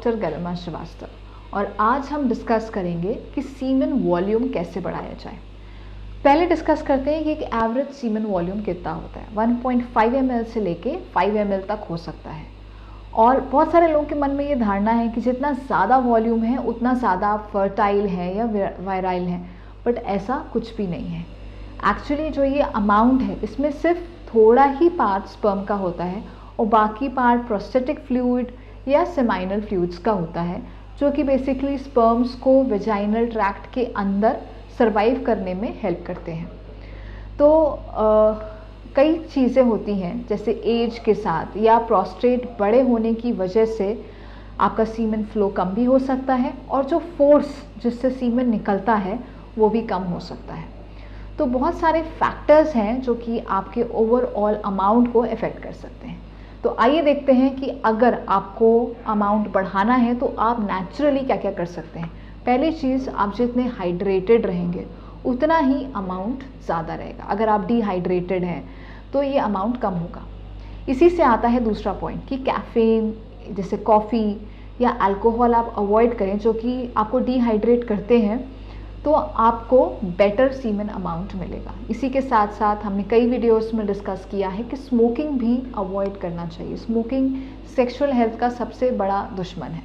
Doctor गरिमा श्रीवास्तव और आज हम डिस्कस करेंगे कि सीमेन वॉल्यूम कैसे बढ़ाया जाए। पहले डिस्कस करते हैं कि एक एवरेज सीमेन वॉल्यूम कितना होता है। 1.5 ml से लेके 5 ml तक हो सकता है। और बहुत सारे लोगों के मन में ये धारणा है कि जितना ज़्यादा वॉल्यूम है उतना ज़्यादा आप फर्टाइल है या वायराइल है, बट ऐसा कुछ भी नहीं है। एक्चुअली जो ये अमाउंट है इसमें सिर्फ थोड़ा ही पार्ट स्पर्म का होता है और बाकी पार्ट प्रोस्टेटिक फ्लूइड या सेमाइनल फ्लूइड्स का होता है, जो कि बेसिकली स्पर्म्स को वेजाइनल ट्रैक्ट के अंदर सरवाइव करने में हेल्प करते हैं। तो कई चीज़ें होती हैं, जैसे एज के साथ या प्रोस्टेट बड़े होने की वजह से आपका सीमेन फ्लो कम भी हो सकता है और जो फोर्स जिससे सीमेन निकलता है वो भी कम हो सकता है। तो बहुत सारे फैक्टर्स हैं जो कि आपके ओवरऑल अमाउंट को अफेक्ट कर सकते हैं। तो आइए देखते हैं कि अगर आपको अमाउंट बढ़ाना है तो आप नेचुरली क्या क्या कर सकते हैं। पहली चीज़, आप जितने हाइड्रेटेड रहेंगे उतना ही अमाउंट ज़्यादा रहेगा। अगर आप डिहाइड्रेटेड हैं तो ये अमाउंट कम होगा। इसी से आता है दूसरा पॉइंट कि कैफ़ीन जैसे कॉफ़ी या अल्कोहल आप अवॉइड करें जो कि आपको डिहाइड्रेट करते हैं, तो आपको बेटर सीमेन अमाउंट मिलेगा। इसी के साथ साथ हमने कई वीडियोस में डिस्कस किया है कि स्मोकिंग भी अवॉइड करना चाहिए। स्मोकिंग सेक्सुअल हेल्थ का सबसे बड़ा दुश्मन है।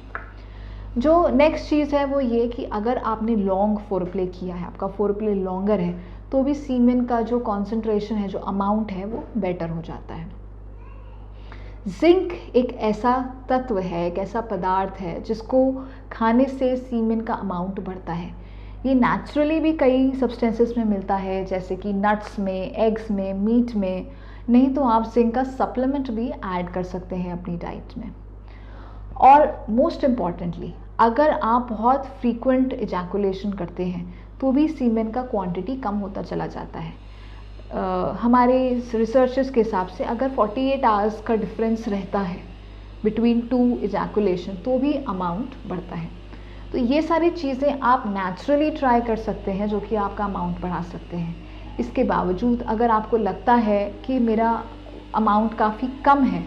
जो नेक्स्ट चीज़ है वो ये कि अगर आपने लॉन्ग फोरप्ले किया है, आपका फोरप्ले लॉन्गर है, तो भी सीमेन का जो कॉन्सेंट्रेशन है, जो अमाउंट है, वो बेटर हो जाता है। जिंक एक ऐसा तत्व है, एक ऐसा पदार्थ है जिसको खाने से सीमेन का अमाउंट बढ़ता है। ये नेचुरली भी कई सब्सटेंसेस में मिलता है, जैसे कि नट्स में, एग्स में, मीट में। नहीं तो आप जिंक का सप्लीमेंट भी ऐड कर सकते हैं अपनी डाइट में। और मोस्ट इम्पॉर्टेंटली, अगर आप बहुत फ्रीक्वेंट इजैकुलेशन करते हैं तो भी सीमेन का क्वांटिटी कम होता चला जाता है। हमारे रिसर्चर्स के हिसाब से अगर 48 आवर्स का डिफरेंस रहता है बिटवीन 2 इजैकुलेशन तो भी अमाउंट बढ़ता है। तो ये सारी चीज़ें आप नेचुरली ट्राई कर सकते हैं जो कि आपका अमाउंट बढ़ा सकते हैं। इसके बावजूद अगर आपको लगता है कि मेरा अमाउंट काफ़ी कम है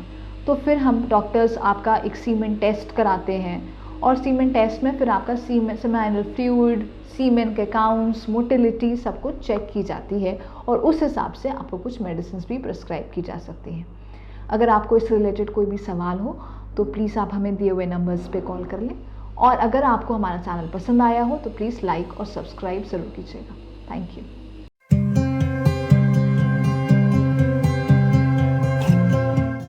तो फिर हम डॉक्टर्स आपका एक सीमेन टेस्ट कराते हैं और सीमेन टेस्ट में फिर आपका सेमाइनल फ्लूइड, सीमेन के काउंट्स, मोटिलिटी सब कुछ चेक की जाती है और उस हिसाब से आपको कुछ मेडिसिन भी प्रिस्क्राइब की जा सकती हैं। अगर आपको इस रिलेटेड कोई भी सवाल हो तो प्लीज़ आप हमें दिए हुए नंबर्स पे कॉल कर लें। और अगर आपको हमारा चैनल पसंद आया हो तो प्लीज़ लाइक और सब्सक्राइब ज़रूर कीजिएगा। Thank you.